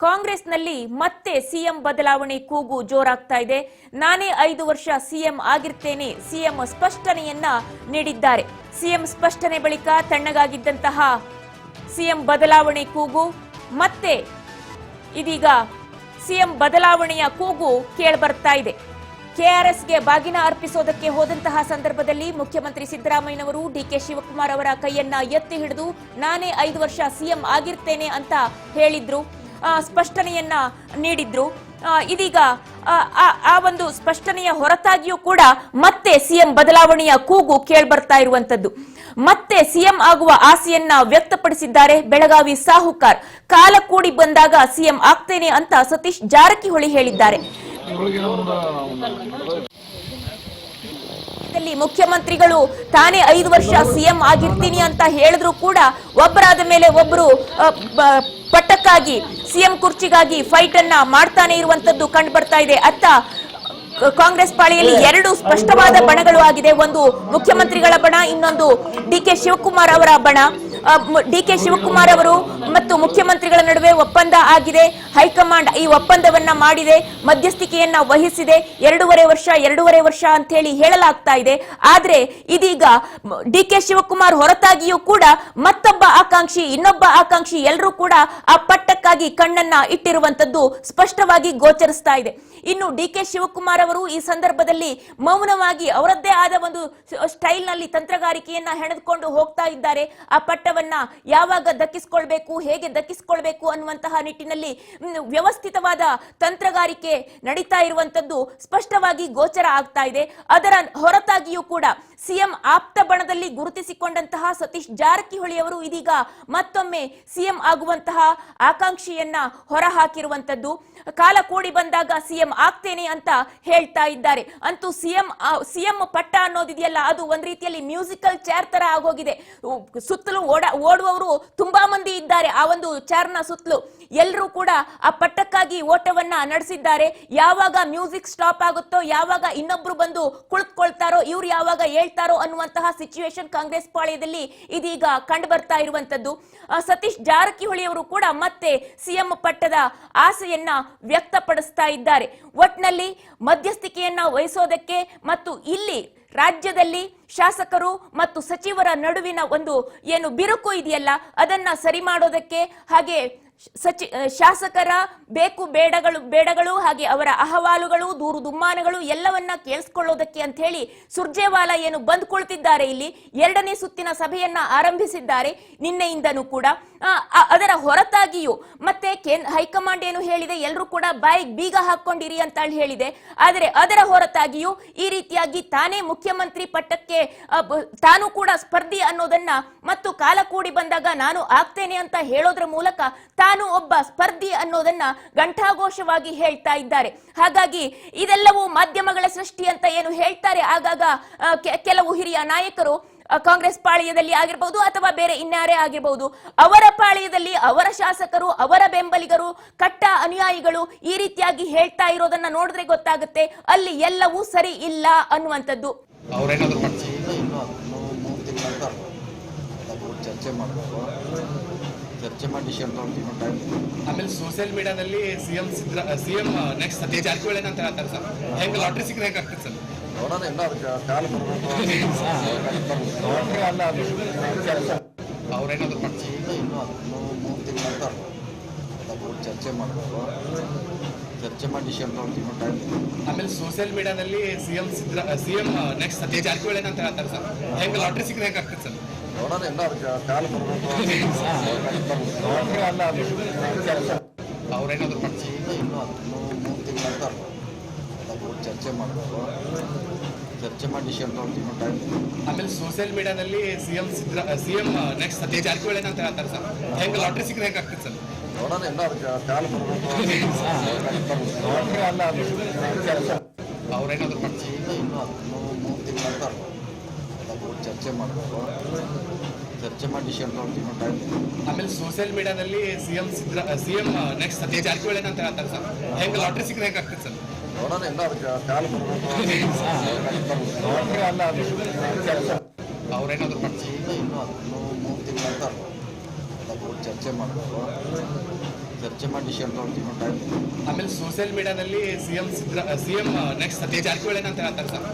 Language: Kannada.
ಕಾಂಗ್ರೆಸ್ನಲ್ಲಿ ಮತ್ತೆ ಸಿಎಂ ಬದಲಾವಣೆ ಕೂಗು ಜೋರಾಗ್ತಾ ಇದೆ. ನಾನೇ 5 ವರ್ಷ ಸಿಎಂ ಆಗಿರ್ತೇನೆ, ಸಿಎಂ ಸ್ಪಷ್ಟನೆಯನ್ನ ನೀಡಿದ್ದಾರೆ. ಸಿಎಂ ಸ್ಪಷ್ಟನೆ ಬಳಿಕ ತಣ್ಣಗಾಗಿದ್ದಂತಹ ಸಿಎಂ ಬದಲಾವಣೆ ಕೂಗು ಮತ್ತೆ ಇದೀಗ ಸಿಎಂ ಬದಲಾವಣೆಯ ಕೂಗು ಕೇಳಿಬರ್ತಾ ಇದೆ. ಕೆಆರ್ಎಸ್ಗೆ ಬಾಗಿನ ಅರ್ಪಿಸೋದಕ್ಕೆ ಹೋದಂತಹ ಸಂದರ್ಭದಲ್ಲಿ ಮುಖ್ಯಮಂತ್ರಿ ಸಿದ್ದರಾಮಯ್ಯನವರು ಡಿಕೆ ಶಿವಕುಮಾರ್ ಅವರ ಕೈಯನ್ನ ಎತ್ತಿ ಹಿಡಿದು ನಾನೇ 5 ವರ್ಷ ಸಿಎಂ ಆಗಿರ್ತೇನೆ ಅಂತ ಹೇಳಿದ್ರು, ಸ್ಪಷ್ಟನೆಯನ್ನ ನೀಡಿದ್ರು. ಇದೀಗ ಆ ಒಂದು ಸ್ಪಷ್ಟನೆಯ ಹೊರತಾಗಿಯೂ ಕೂಡ ಮತ್ತೆ ಸಿಎಂ ಬದಲಾವಣೆಯ ಕೂಗು ಕೇಳ್ಬರ್ತಾ ಇರುವಂತದ್ದು. ಮತ್ತೆ ಸಿಎಂ ಆಗುವ ಆಸೆಯನ್ನ ವ್ಯಕ್ತಪಡಿಸಿದ್ದಾರೆ ಬೆಳಗಾವಿ ಸಾಹುಕಾರ್. ಕಾಲ ಕೂಡಿ ಬಂದಾಗ ಸಿಎಂ ಆಗ್ತೇನೆ ಅಂತ ಸತೀಶ್ ಜಾರಕಿಹೊಳಿ ಹೇಳಿದ್ದಾರೆ. ಮುಖ್ಯಮಂತ್ರಿಗಳು ತಾನೇ 5 ವರ್ಷ ಸಿಎಂ ಆಗಿರ್ತೀನಿ ಅಂತ ಹೇಳಿದ್ರು ಕೂಡ ಒಬ್ಬರಾದ ಮೇಲೆ ಒಬ್ಬರು ಪಟ್ಟಕ್ಕಾಗಿ ಸಿಎಂ ಕುರ್ಚಿಗಾಗಿ ಫೈಟ್ ಅನ್ನ ಮಾಡ್ತಾನೆ ಇರುವಂತದ್ದು ಕಂಡು ಬರ್ತಾ ಇದೆ. ಅತ್ತ ಕಾಂಗ್ರೆಸ್ ಪಾಳೆಯಲ್ಲಿ 2 ಸ್ಪಷ್ಟವಾದ ಬಣಗಳು ಆಗಿದೆ. ಒಂದು ಮುಖ್ಯಮಂತ್ರಿಗಳ ಬಣ, ಇನ್ನೊಂದು ಡಿಕೆ ಶಿವಕುಮಾರ್ ಅವರ ಬಣ. ಡಿಕೆ ಶಿವಕುಮಾರ್ ಅವರು ಮತ್ತು ಮುಖ್ಯಮಂತ್ರಿಗಳ ನಡುವೆ ಒಪ್ಪಂದ ಆಗಿದೆ. ಹೈಕಮಾಂಡ್ ಈ ಒಪ್ಪಂದವನ್ನ ಮಾಡಿದೆ, ಮಧ್ಯಸ್ಥಿಕೆಯನ್ನ ವಹಿಸಿದೆ. 2.5 ವರ್ಷ ಅಂತ ಹೇಳಿ ಹೇಳಲಾಗ್ತಾ ಇದೆ. ಆದ್ರೆ ಇದೀಗ ಡಿಕೆ ಶಿವಕುಮಾರ್ ಹೊರತಾಗಿಯೂ ಕೂಡ ಮತ್ತೊಬ್ಬ ಆಕಾಂಕ್ಷಿ, ಇನ್ನೊಬ್ಬ ಆಕಾಂಕ್ಷಿ ಎಲ್ಲರೂ ಕೂಡ ಆ ಪಟ್ಟಕ್ಕಾಗಿ ಕಣ್ಣನ್ನ ಇಟ್ಟಿರುವಂತದ್ದು ಸ್ಪಷ್ಟವಾಗಿ ಗೋಚರಿಸ್ತಾ ಇದೆ. ಇನ್ನು ಡಿಕೆ ಶಿವಕುಮಾರ್ ಅವರು ಈ ಸಂದರ್ಭದಲ್ಲಿ ಮೌನವಾಗಿ ಅವರದ್ದೇ ಆದ ಒಂದು ಸ್ಟೈಲ್ ನಲ್ಲಿ ತಂತ್ರಗಾರಿಕೆಯನ್ನ ಹೆಣೆದುಕೊಂಡು ಹೋಗ್ತಾ ಇದ್ದಾರೆ. ಆ ಪಟ್ಟವನ್ನ ಯಾವಾಗ ದಕ್ಕಿಸಿಕೊಳ್ಬೇಕು, ಹೇಗೆ ದಕ್ಕಿಸಿಕೊಳ್ಬೇಕು ಅನ್ನುವಂತಹ ನಿಟ್ಟಿನಲ್ಲಿ ವ್ಯವಸ್ಥಿತವಾದ ತಂತ್ರಗಾರಿಕೆ ನಡೀತಾ ಇರುವಂತದ್ದು ಸ್ಪಷ್ಟವಾಗಿ ಗೋಚರ ಆಗ್ತಾ ಇದೆ. ಅದರ ಹೊರತಾಗಿಯೂ ಕೂಡ ಸಿಎಂ ಆಪ್ತ ಬಣದಲ್ಲಿ ಗುರುತಿಸಿಕೊಂಡಂತಹ ಸತೀಶ್ ಜಾರಕಿಹೊಳಿ ಅವರು ಇದೀಗ ಮತ್ತೊಮ್ಮೆ ಸಿಎಂ ಆಗುವಂತಹ ಆಕಾಂಕ್ಷೆಯನ್ನ ಹೊರಹಾಕಿರುವಂತದ್ದು. ಕಾಲ ಕೂಡಿ ಬಂದಾಗ ಸಿಎಂ ಆಗ್ತೇನೆ ಅಂತ ಹೇಳ್ತಾ ಇದ್ದಾರೆ. ಅಂತೂ ಸಿಎಂ ಪಟ್ಟ ಅನ್ನೋದಿದೆಯಲ್ಲ, ಅದು ಒಂದ್ ರೀತಿಯಲ್ಲಿ ಮ್ಯೂಸಿಕಲ್ ಚೇರ್ ತರ ಆಗೋಗಿದೆ. ಸುತ್ತಲೂ ಓಡುವವರು ತುಂಬಾ ಮಂದಿ ಇದ್ದಾರೆ. ಆ ಒಂದು ಚೇರ್ನ ಸುತ್ತಲೂ ಎಲ್ಲರೂ ಕೂಡ ಆ ಪಟ್ಟಕ್ಕಾಗಿ ಓಟವನ್ನ ನಡೆಸಿದ್ದಾರೆ. ಯಾವಾಗ ಮ್ಯೂಸಿಕ್ ಸ್ಟಾಪ್ ಆಗುತ್ತೋ, ಯಾವಾಗ ಇನ್ನೊಬ್ರು ಬಂದು ಕುಳಿತುಕೊಳ್ತಾರೋ, ಇವ್ರು ಯಾವಾಗ ಹೇಳ್ತಾರೋ ಅನ್ನುವಂತಹ ಸಿಚುವೇಶನ್ ಕಾಂಗ್ರೆಸ್ ಪಾಳ್ಯದಲ್ಲಿ ಇದೀಗ ಕಂಡು ಬರ್ತಾ ಇರುವಂತದ್ದು. ಸತೀಶ್ ಜಾರಕಿಹೊಳಿ ಅವರು ಕೂಡ ಮತ್ತೆ ಸಿಎಂ ಪಟ್ಟದ ಆಸೆಯನ್ನ ವ್ಯಕ್ತಪಡಿಸ್ತಾ ಇದ್ದಾರೆ. ಒಟ್ನಲ್ಲಿ ಮಧ್ಯಸ್ಥಿಕೆಯನ್ನ ವಹಿಸೋದಕ್ಕೆ ಮತ್ತು ಇಲ್ಲಿ ರಾಜ್ಯದಲ್ಲಿ ಶಾಸಕರು ಮತ್ತು ಸಚಿವರ ನಡುವಿನ ಒಂದು ಏನು ಬಿರುಕು ಇದೆಯಲ್ಲ, ಅದನ್ನ ಸರಿ ಮಾಡೋದಕ್ಕೆ, ಹಾಗೆ ಶಾಸಕರ ಬೇಕು ಬೇಡಗಳು ಹಾಗೆ ಅವರ ಅಹವಾಲುಗಳು, ದೂರು ದುಮ್ಮಾನಗಳು ಎಲ್ಲವನ್ನ ಕೇಳಿಸ್ಕೊಳ್ಳೋದಕ್ಕೆ ಅಂತ ಹೇಳಿ ಸುರ್ಜೇವಾಲಾ ಏನು ಬಂದ್ ಕುಳಿತಿದ್ದಾರೆ. ಇಲ್ಲಿ 2ನೇ ಸುತ್ತಿನ ಸಭೆಯನ್ನ ಆರಂಭಿಸಿದ್ದಾರೆ ನಿನ್ನೆಯಿಂದನೂ ಕೂಡ. ಅದರ ಹೊರತಾಗಿಯೂ ಮತ್ತೆ ಹೈಕಮಾಂಡ್ ಏನು ಹೇಳಿದೆ, ಎಲ್ಲರೂ ಕೂಡ ಬಾಯಿಗೆ ಬೀಗ ಹಾಕೊಂಡಿರಿ ಅಂತ ಹೇಳಿದೆ. ಆದರೆ ಅದರ ಹೊರತಾಗಿಯೂ ಈ ರೀತಿಯಾಗಿ ತಾನೇ ಮುಖ್ಯಮಂತ್ರಿ ಪಟ್ಟಕ್ಕೆ ತಾನು ಕೂಡ ಸ್ಪರ್ಧಿ ಅನ್ನೋದನ್ನ ಮತ್ತು ಕಾಲ ಕೂಡಿ ಬಂದಾಗ ನಾನು ಆಗ್ತೇನೆ ಅಂತ ಹೇಳೋದ್ರ ಮೂಲಕ ತಾನು ಒಬ್ಬ ಸ್ಪರ್ಧಿ ಅನ್ನೋದನ್ನ ಘಂಟಾಘೋಷವಾಗಿ ಹೇಳ್ತಾ ಇದ್ದಾರೆ. ಹಾಗಾಗಿ ಇದೆಲ್ಲವೂ ಮಾಧ್ಯಮಗಳ ಸೃಷ್ಟಿ ಅಂತ ಏನು ಹೇಳ್ತಾರೆ ಆಗಾಗ ಕೆಲವು ಹಿರಿಯ ನಾಯಕರು, ಕಾಂಗ್ರೆಸ್ ಪಾಳ್ಯದಲ್ಲಿ ಆಗಿರಬಹುದು ಅಥವಾ ಬೇರೆ ಇನ್ಯಾರೇ ಆಗಿರಬಹುದು, ಅವರ ಪಾಳ್ಯದಲ್ಲಿ ಅವರ ಶಾಸಕರು, ಅವರ ಬೆಂಬಲಿಗರು, ಕಟ್ಟ ಅನುಯಾಯಿಗಳು ಈ ರೀತಿಯಾಗಿ ಹೇಳ್ತಾ ಇರೋದನ್ನ ನೋಡಿದ್ರೆ ಗೊತ್ತಾಗುತ್ತೆ ಅಲ್ಲಿ ಎಲ್ಲವೂ ಸರಿ ಇಲ್ಲ ಅನ್ನುವಂಥದ್ದು. ಚರ್ಚೆ ಮಾಡಿ ಆಮೇಲೆ ಸೋಷಿಯಲ್ ಮೀಡಿಯಾದಲ್ಲಿ ಸಿಎಂ ನೆಕ್ಸ್ಟ್ ಸತೀಶ್ ಜಾರಕಿಹೊಳಿ ಅಂತ ಹೇಳ್ತಾರೆ ಸರ್. ಹೆಂಗೆ ಲಾಟ್ರಿ ಸಿಕ್ಕರೆ ಹೆಂಗೆ ಆಗ್ತದೆ ಸರ್? ನೋಡೋಣ, ಎಲ್ಲ ಕಾಲ ಅವ್ರೇನಾದ್ರು ಇನ್ನೂ 3 ತಿಂಗಳ ನಂತರ ಚರ್ಚೆ ಮಾಡಬೇಕು. ಚರ್ಚೆ ಮಾಡಿ ಡಿಸಿಷನ್ ತೊಗೊಳ್ತೀವಿ ಟೈಮ್. ಆಮೇಲೆ ಸೋಷಿಯಲ್ ಮೀಡಿಯಾದಲ್ಲಿ ಸಿಎಂ ನೆಕ್ಸ್ಟ್ ಸತೀಶ್ ಜಾರಕಿಹೊಳಿ ಅಂತ ಹೇಳ್ತಾರೆ ಸರ್. ಹೆಂಗೆ ಲಾಟ್ರಿ ಸಿಕ್ಕರೆ ಹೆಂಗೆ ಆಗ್ತದೆ ಸರ್? ನೋಡೋಣ, ಎಲ್ಲ ಕಾಲ ಅವ್ರೇನಾದ್ರು ಇನ್ನೂ 3 ತಿಂಗಳ ನಂತರ ಚರ್ಚೆ ಮಾಡಬೇಕು. ಚರ್ಚೆ ಮಾಡಿ ಡಿಸಿಷನ್ ತೊಗೊಳ್ತೀವಿ ಟೈಮ್. ಆಮೇಲೆ ಸೋಷಿಯಲ್ ಮೀಡಿಯಾದಲ್ಲಿ ಸಿಎಂ ನೆಕ್ಸ್ಟ್ ಸತೀಶ್ ಜಾರಕಿಹೊಳಿ ಅಂತ ಹೇಳ್ತಾರೆ ಸರ್. ಹೆಂಗೆ ಲಾಟ್ರಿ ಸಿಕ್ಕರೆ ಹೆಂಗೆ ಆಗ್ತದೆ ಸರ್? ನೋಡೋಣ, ಎಲ್ಲ ಕಾಲ ಅವ್ರೇನಾದ್ರು ಇನ್ನೂ 3 ತಿಂಗಳ ನಂತರ ಚರ್ಚೆ ಮಾಡಬೇಕು. ಚರ್ಚೆ ಮಾಡಿ ಡಿಸಿಷನ್ ತೊಗೊಳ್ತೀವಿ ಟೈಮ್. ಆಮೇಲೆ ಸೋಷಿಯಲ್ ಮೀಡಿಯಾದಲ್ಲಿ ಸಿಎಂ ನೆಕ್ಸ್ಟ್ ಸತೀಶ್ ಜಾರಕಿಹೊಳಿ ಅಂತ ಹೇಳ್ತಾರೆ ಸರ್. ಹೆಂಗೆ ಲಾಟ್ರಿ ಸಿಕ್ಕರೆ ಹೆಂಗೆ ಆಗ್ತದೆ ಸರ್? ನೋಡೋಣ, ಎಲ್ಲ ಕಾಲ ಅವ್ರೇನಾದ್ರು ಇನ್ನೂ 3 ತಿಂಗಳ ನಂತರ ಚರ್ಚೆ ಮಾಡಬೇಕು. ಚರ್ಚೆ ಮಾಡಿ ಡಿಸಿಷನ್ ತೊಗೊಳ್ತೀವಿ ಟೈಮ್. ಆಮೇಲೆ ಸೋಷಿಯಲ್ ಮೀಡಿಯಾದಲ್ಲಿ ಸಿಎಂ ನೆಕ್ಸ್ಟ್ ಸತೀಶ್ ಜಾರಕಿಹೊಳಿ ಅಂತ ಹೇಳ್ತಾರೆ ಸರ್.